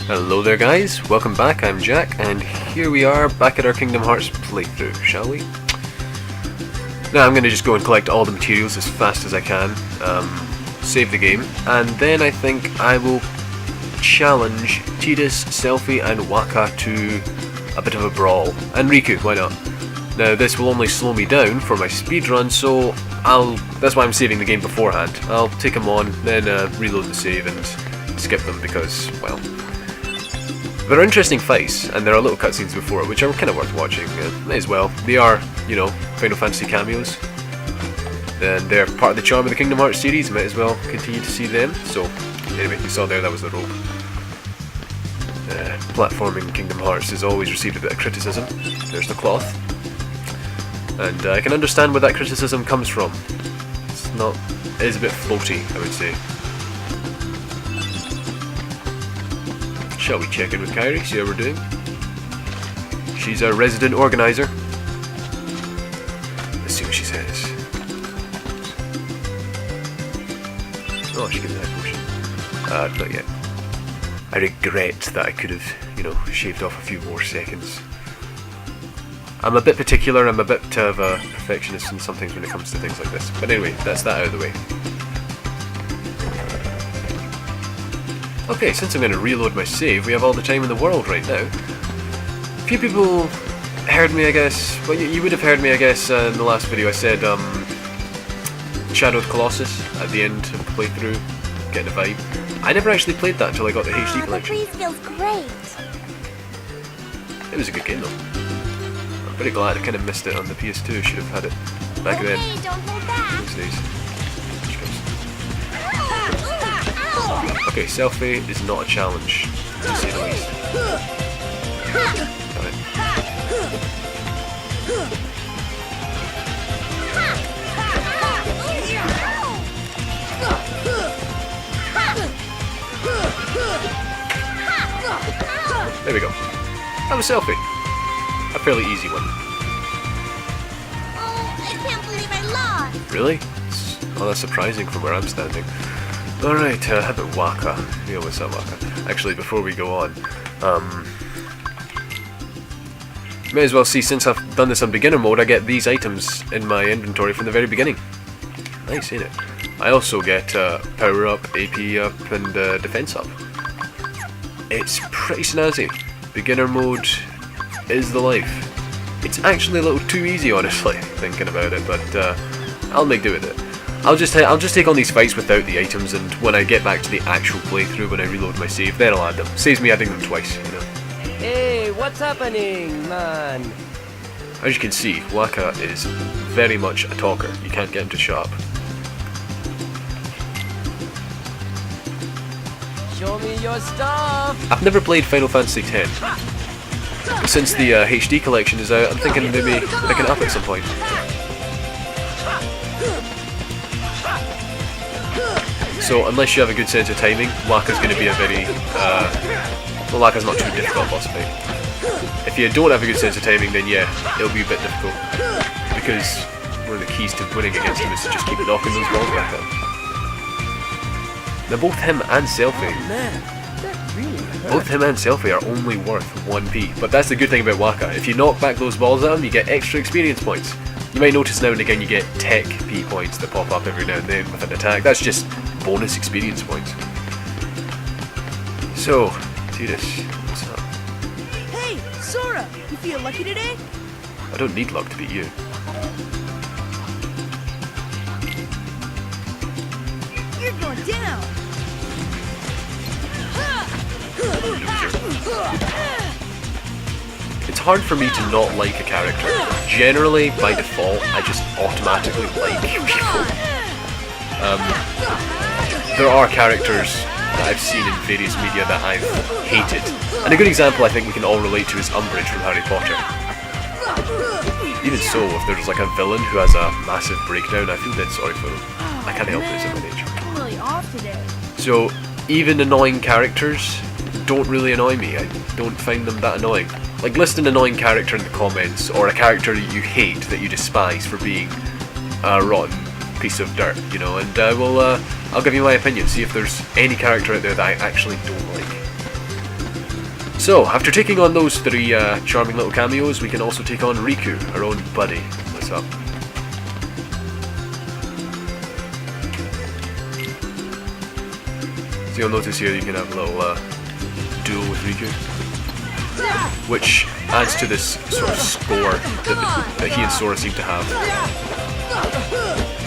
Hello there guys, welcome back, I'm Jack, and here we are back at our Kingdom Hearts playthrough, shall we? Now I'm going to just go and collect all the materials as fast as I can, save the game, and then I think I will challenge Tidus, Selphie and Waka to a bit of a brawl, and Riku, why not? Now this will only slow me down for my speedrun, so that's why I'm saving the game beforehand. I'll take them on, then reload the save and skip them because, well, they're interesting fights, and there are little cutscenes before it which are kind of worth watching, may as well. They are, you know, Final Fantasy cameos, and they're part of the charm of the Kingdom Hearts series, might as well continue to see them. So, anyway, you saw there, that was the rope. Platforming Kingdom Hearts has always received a bit of criticism. There's the cloth. And I can understand where that criticism comes from. It is a bit floaty, I would say. Shall we check in with Kairi, see how we're doing? She's our resident organizer. Let's see what she says. Oh, she gives me that potion. Not yet. I regret that I could have, you know, shaved off a few more seconds. I'm a bit particular, I'm a bit of a perfectionist and sometimes when it comes to things like this. But anyway, that's that out of the way. Okay, since I'm going to reload my save, we have all the time in the world right now. A few people heard me, I guess. Well, you would have heard me, I guess, in the last video. I said, Shadowed Colossus at the end of the playthrough, getting a vibe. I never actually played that until I got the HD collection. The breeze feels great. It was a good game though. I'm pretty glad I kind of missed it on the PS2. Should have had it back then. Don't hold back. Those days. Okay, Selphie is not a challenge, to say the least. Got it. There we go. That was Selphie. A fairly easy one. Oh, I can't believe I lost. Really? Oh, that's surprising from where I'm standing. Alright, how about Waka? Yeah, what's up, Waka? Actually, before we go on, may as well see, since I've done this on beginner mode, I get these items in my inventory from the very beginning. Nice, ain't it? I also get power up, AP up, and defense up. It's pretty snazzy. Beginner mode is the life. It's actually a little too easy, honestly, thinking about it, but I'll make do with it. I'll just take on these fights without the items, and when I get back to the actual playthrough, when I reload my save, then I'll add them. Saves me adding them twice, you know. Hey, what's happening, man? As you can see, Waka is very much a talker. You can't get him to shut up. Show me your stuff. I've never played Final Fantasy X. Since the HD collection is out, I'm thinking maybe picking it up at some point. So unless you have a good sense of timing, Waka's going to be a very, well, Waka's not too difficult boss fight. If you don't have a good sense of timing, then yeah, it'll be a bit difficult. Because one of the keys to winning against him is to just keep knocking those balls back at him. Now both him and Selphie, are only worth 1p, but that's the good thing about Waka. If you knock back those balls at him, you get extra experience points. You might notice now and again you get tech P points that pop up every now and then with an attack. That's just bonus experience points. So, Tidus, what's up? Hey, Sora! You feel lucky today? I don't need luck to beat you. You're going down! It's hard for me to not like a character. Generally, by default, I just automatically like people. There are characters that I've seen in various media that I've hated. And a good example I think we can all relate to is Umbridge from Harry Potter. Even so, if there's like a villain who has a massive breakdown, I feel dead sorry for them. I can't help it, it's in my nature. I'm really off today. So, even annoying characters don't really annoy me. I don't find them that annoying. Like, list an annoying character in the comments, or a character that you hate, that you despise for being a rotten piece of dirt, you know, and I'll give you my opinion, see if there's any character out there that I actually don't like. So, after taking on those 3 charming little cameos, we can also take on Riku, our own buddy. What's up? So you'll notice here you can have a little duel with Riku, which adds to this sort of score that he and Sora seem to have,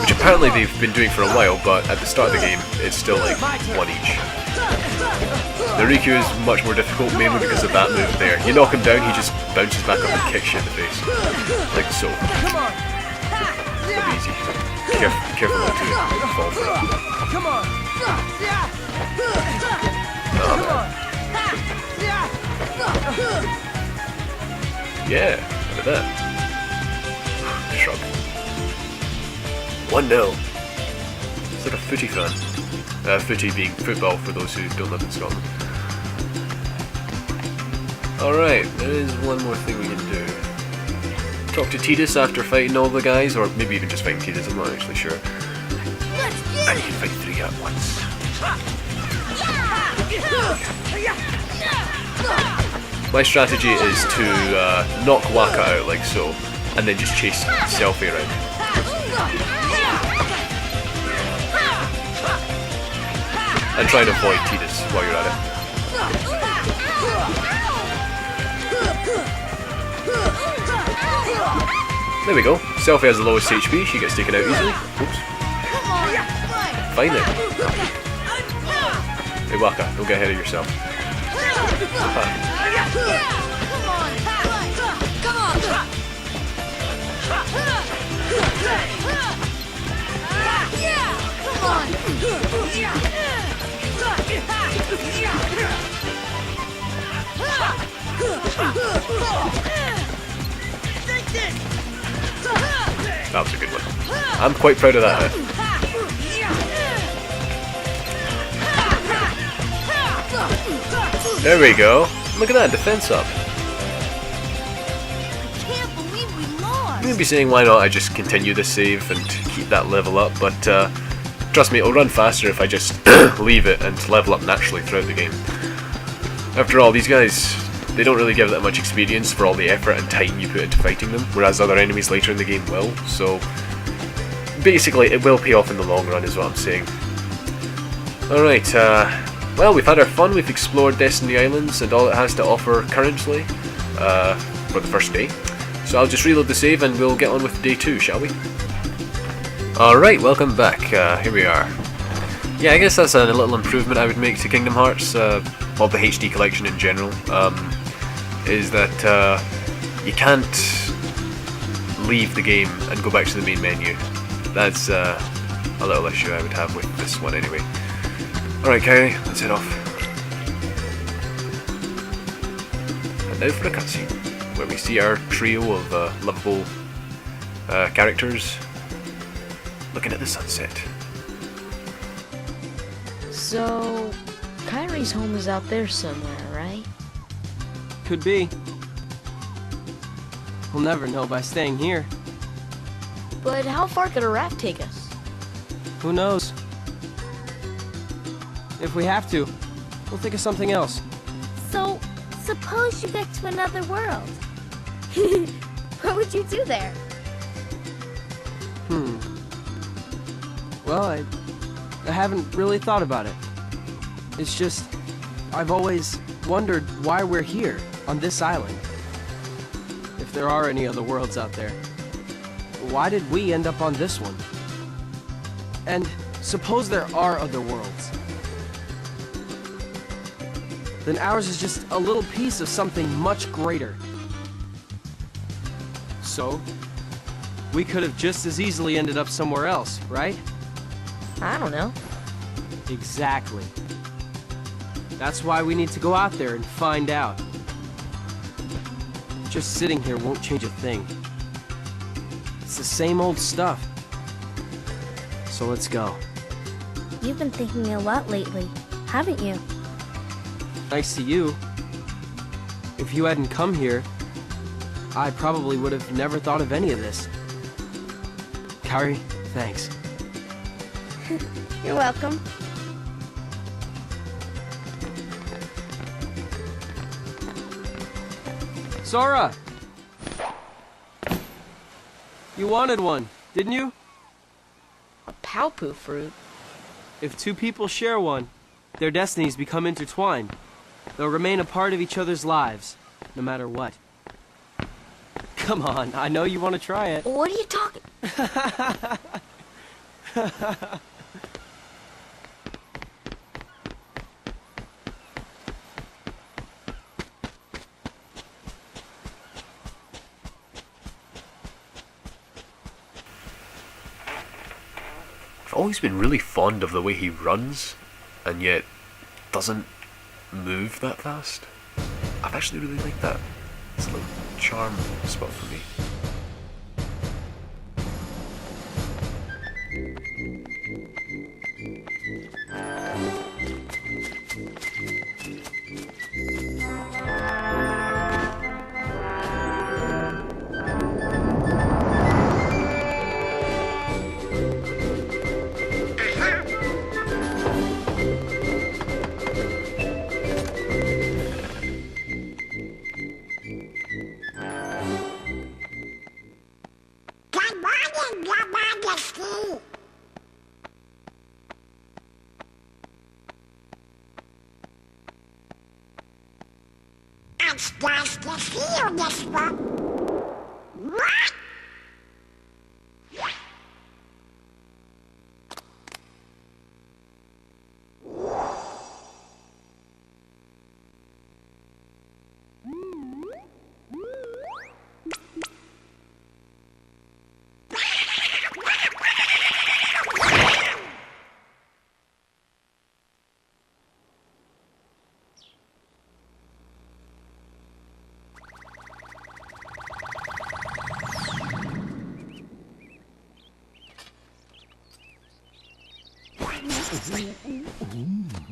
which apparently they've been doing for a while, but at the start of the game it's still like 1 each. The Riku is much more difficult, mainly because of that move there. You knock him down, he just bounces back up and kicks you in the face, like so. That'd be easy. Careful not to fall for it. Come on. Yeah, look at that. Shrug. 1-0. It's like a footy fan. Footy being football for those who don't live in Scotland. Alright, there is one more thing we can do. Talk to Tidus after fighting all the guys, or maybe even just fighting Tidus, I'm not actually sure. And you can fight 3 at once. My strategy is to knock Waka out like so, and then just chase Selfie around. And try and avoid Tidus while you're at it. There we go. Selfie has the lowest HP, she gets taken out easily. Oops. Fine then. Hey Waka, don't get ahead of yourself. That was a good one. I'm quite proud of that hit. There we go. Look at that, defense up. I can't believe we lost. I'm going to be saying why not I just continue the save and keep that level up, but trust me, it'll run faster if I just leave it and level up naturally throughout the game. After all, these guys, they don't really give that much experience for all the effort and time you put into fighting them, whereas other enemies later in the game will, so basically it will pay off in the long run is what I'm saying. Alright, well, we've had our fun, we've explored Destiny Islands and all it has to offer currently for the first day. So I'll just reload the save and we'll get on with day 2, shall we? Alright, welcome back. Here we are. Yeah, I guess that's a little improvement I would make to Kingdom Hearts, well, the HD collection in general, is that you can't leave the game and go back to the main menu. That's a little issue I would have with this one anyway. Alright, Kyrie, let's head off. And now for a cutscene, where we see our trio of lovable characters looking at the sunset. So, Kyrie's home is out there somewhere, right? Could be. We'll never know by staying here. But how far could a raft take us? Who knows? If we have to, we'll think of something else. So, suppose you get to another world. What would you do there? Well, I haven't really thought about it. It's just, I've always wondered why we're here, on this island. If there are any other worlds out there, why did we end up on this one? And suppose there are other worlds. Then ours is just a little piece of something much greater. So, we could have just as easily ended up somewhere else, right? I don't know. Exactly. That's why we need to go out there and find out. Just sitting here won't change a thing. It's the same old stuff. So let's go. You've been thinking a lot lately, haven't you? Thanks to you. If you hadn't come here, I probably would have never thought of any of this. Kairi, thanks. You're welcome. Sora! You wanted one, didn't you? A Palpu fruit? If two people share one, their destinies become intertwined. They'll remain a part of each other's lives, no matter what. Come on, I know you want to try it. What are you talking? I've always been really fond of the way he runs, and yet doesn't move that fast. I've actually really liked that. It's a little charm spot for me. It's nice to see you this one. What?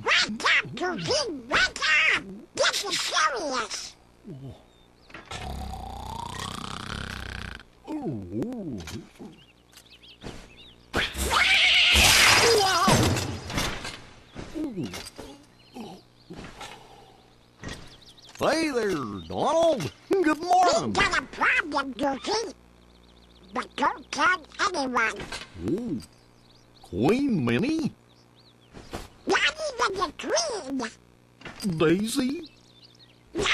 Wake up, Goofy! Wake up! This is serious! Hey there, Donald. Good We morning. got a problem, Goofy. But don't tell anyone. Oh, Queen Minnie? Not even the Queen. Daisy? No!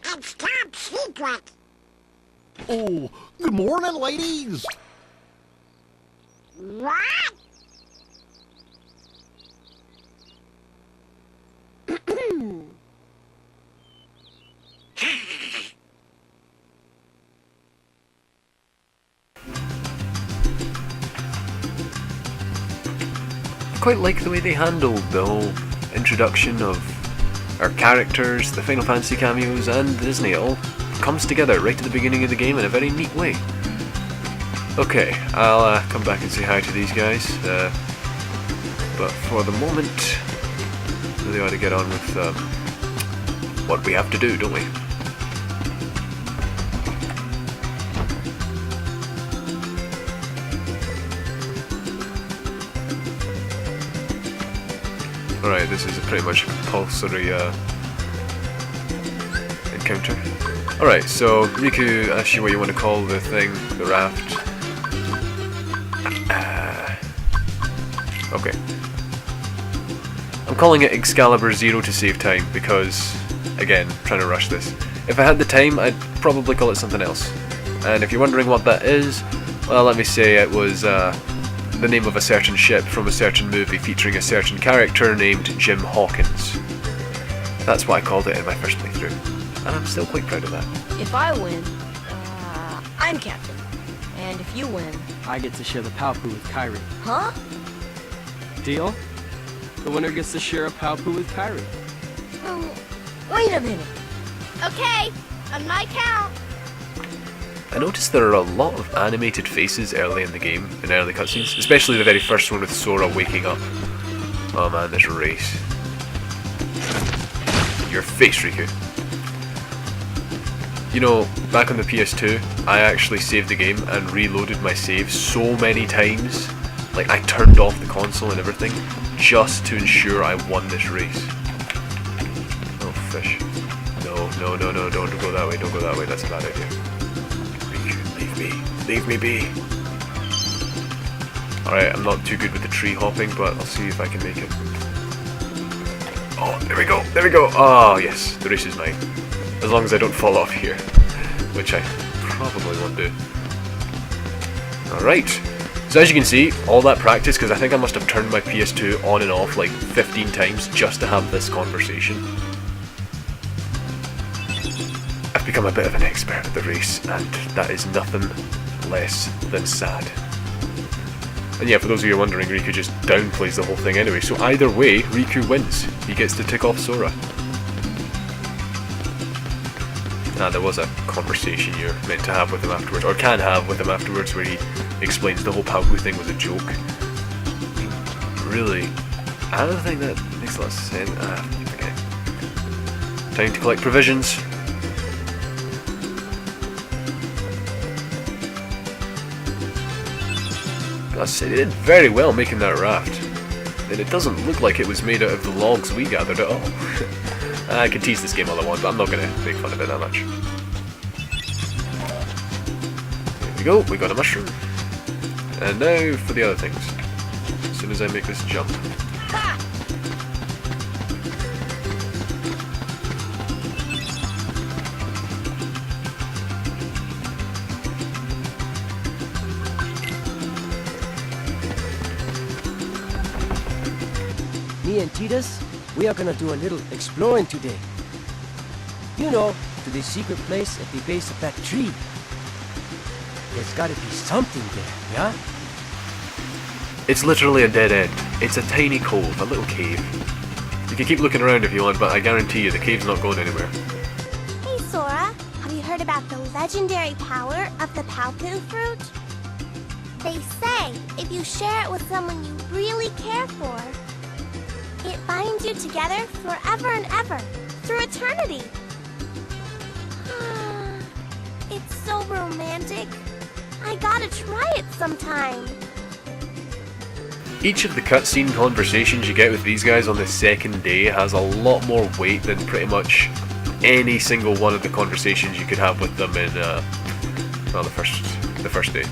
It's top secret. Oh, good morning, ladies. What? I quite like the way they handled the whole introduction of our characters, the Final Fantasy cameos, and Disney. It all comes together right at the beginning of the game in a very neat way. Okay, I'll come back and say hi to these guys, but for the moment, really ought to get on with what we have to do, don't we? Alright, this is a pretty much compulsory encounter. Alright, so Riku asks you what you want to call the thing, the raft. Okay. I'm calling it Excalibur Zero to save time because, again, trying to rush this. If I had the time, I'd probably call it something else. And if you're wondering what that is, well, let me say it was the name of a certain ship from a certain movie featuring a certain character named Jim Hawkins. That's what I called it in my first playthrough, and I'm still quite proud of that. If I win, I'm captain. And if you win... I get to share the Palpu with Kairi. Huh? Deal? The winner gets to share a Palpu with Kairi. Wait a minute. Okay, on my count. I noticed there are a lot of animated faces early in the game, in early cutscenes, especially the very first one with Sora waking up. Oh man, this race. Your face, Riku. You know, back on the PS2, I actually saved the game and reloaded my save so many times. Like, I turned off the console and everything, just to ensure I won this race. Oh, fish. No, No, no, no, don't go that way, don't go that way, that's a bad idea. Leave me. Leave me be. Alright, I'm not too good with the tree hopping, but I'll see if I can make it. Oh, there we go, there we go. Oh, yes, the race is mine. As long as I don't fall off here, which I probably won't do. Alright, so as you can see, all that practice, because I think I must have turned my PS2 on and off like 15 times just to have this conversation. I've become a bit of an expert at the race, and that is nothing less than sad. And yeah, for those of you wondering, Riku just downplays the whole thing anyway, so either way, Riku wins. He gets to tick off Sora. There was a conversation you're meant to have with him afterwards, or can have with him afterwards, where he explains the whole Paopu thing was a joke. Really? I don't think that makes a lot of sense. Okay. Time to collect provisions. I say they did very well making that raft. And it doesn't look like it was made out of the logs we gathered at all. I can tease this game all I want, but I'm not going to make fun of it that much. There we go, we got a mushroom. And now for the other things. As soon as I make this jump. Me and Titus, we are gonna do a little exploring today. You know, to the secret place at the base of that tree. There's gotta be something there, yeah? It's literally a dead end. It's a tiny cove, a little cave. You can keep looking around if you want, but I guarantee you the cave's not going anywhere. Hey, Sora. Have you heard about the legendary power of the Paopu fruit? They say if you share it with someone you really care for, it binds you together forever and ever, through eternity. It's so romantic. I gotta try it sometime. Each of the cutscene conversations you get with these guys on the second day has a lot more weight than pretty much any single one of the conversations you could have with them in, well, the first day.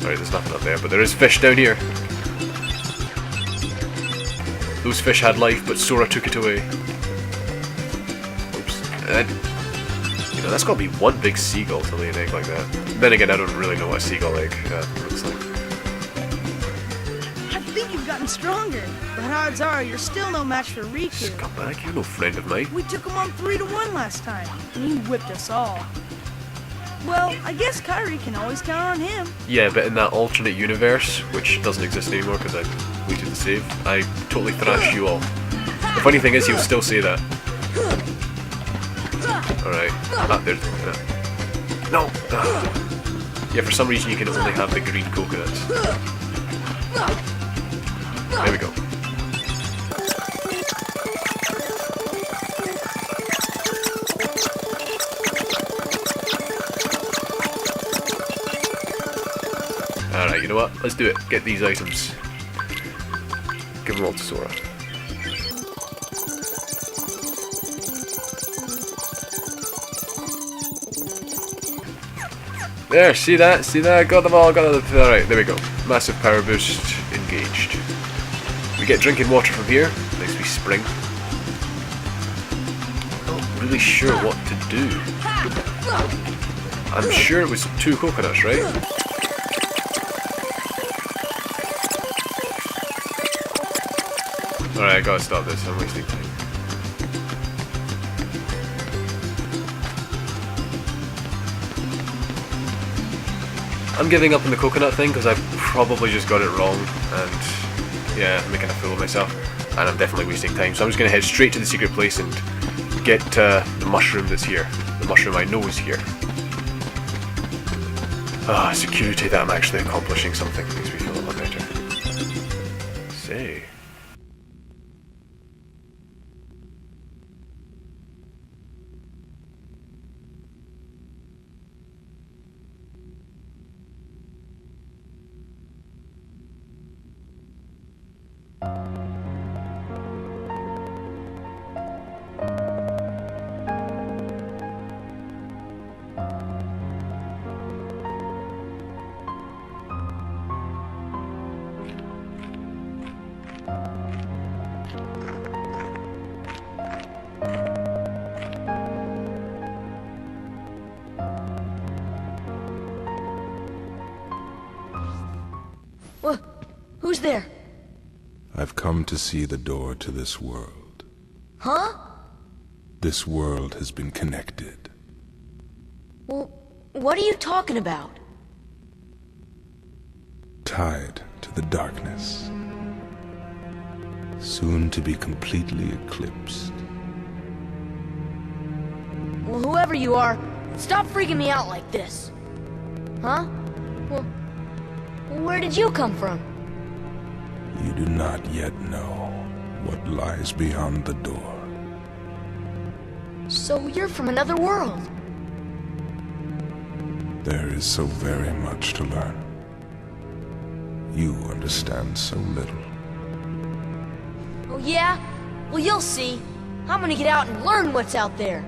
Alright, there's nothing up there, but there is fish down here. Those fish had life, but Sora took it away. Oops. And, you know, that's gotta be one big seagull to lay an egg like that. Then again, I don't really know what a seagull egg looks like. I think you've gotten stronger, but odds are you're still no match for Riku. Come back, you're no friend of mine. We took him on 3-1 last time, and he whipped us all. Well, I guess Kairi can always count on him. Yeah, but in that alternate universe, which doesn't exist anymore because I deleted the save, I totally thrashed you all. The funny thing is, he'll still say that. Alright. There's the coconut. No! Yeah, for some reason you can only have the green coconuts. There we go. Alright, you know what? Let's do it. Get these items. Give them all to Sora. There, see that? See that? Got them all, got them. Alright, there we go. Massive power boost engaged. We get drinking water from here. Nice wee spring. Not really sure what to do. I'm sure it was 2 coconuts, right? Alright, I gotta stop this. I'm wasting time. I'm giving up on the coconut thing because I probably just got it wrong, and yeah, I'm making a fool of myself, and I'm definitely wasting time. So I'm just going to head straight to the secret place and get the mushroom that's here. The mushroom I know is here. Ah, security that I'm actually accomplishing something makes me feel a lot better. Say. Who's there? I've come to see the door to this world. Huh? This world has been connected. Well, what are you talking about? Tied to the darkness. Soon to be completely eclipsed. Well, whoever you are, stop freaking me out like this. Huh? Well, where did you come from? You do not yet know what lies beyond the door. So you're from another world. There is so very much to learn. You understand so little. Oh yeah? Well, you'll see. I'm gonna get out and learn what's out there.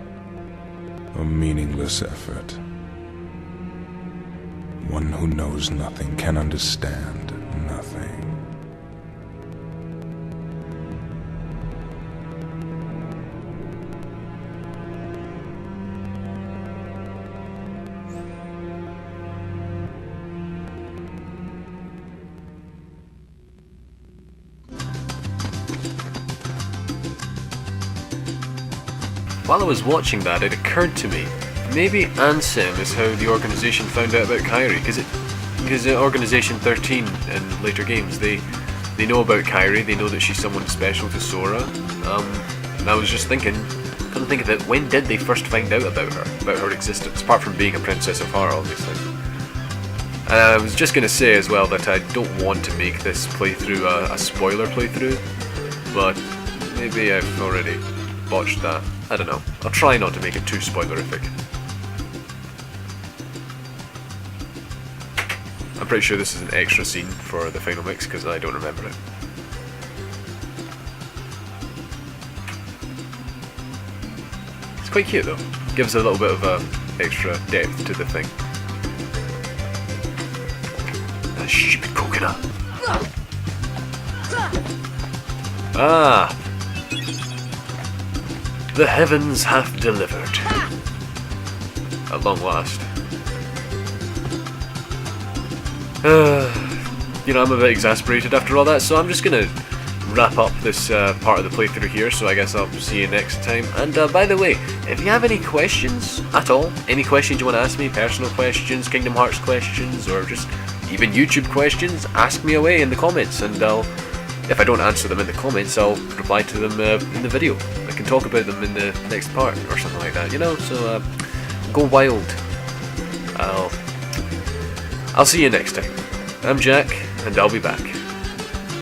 A meaningless effort. One who knows nothing can understand nothing. While I was watching that, it occurred to me, maybe Ansem is how the organisation found out about Kairi, because Organisation 13 in later games, they know about Kairi, they know that she's someone special to Sora, and I was just thinking, couldn't think of it, when did they first find out about her existence, apart from being a Princess of Heart, obviously. And I was just going to say as well that I don't want to make this playthrough a spoiler playthrough, but maybe I've already botched that. I don't know. I'll try not to make it too spoilerific. I'm pretty sure this is an extra scene for the final mix because I don't remember it. It's quite cute though. Gives a little bit of extra depth to the thing. That stupid coconut. Ah! The heavens hath delivered. At long last. You know, I'm a bit exasperated after all that, so I'm just gonna wrap up this part of the playthrough here, so I guess I'll see you next time. And by the way, if you have any questions at all, any questions you want to ask me, personal questions, Kingdom Hearts questions, or just even YouTube questions, ask me away in the comments, and if I don't answer them in the comments, I'll reply to them in the video. I can talk about them in the next part or something like that, you know, so go wild. I'll see you next time. I'm Jack, and I'll be back.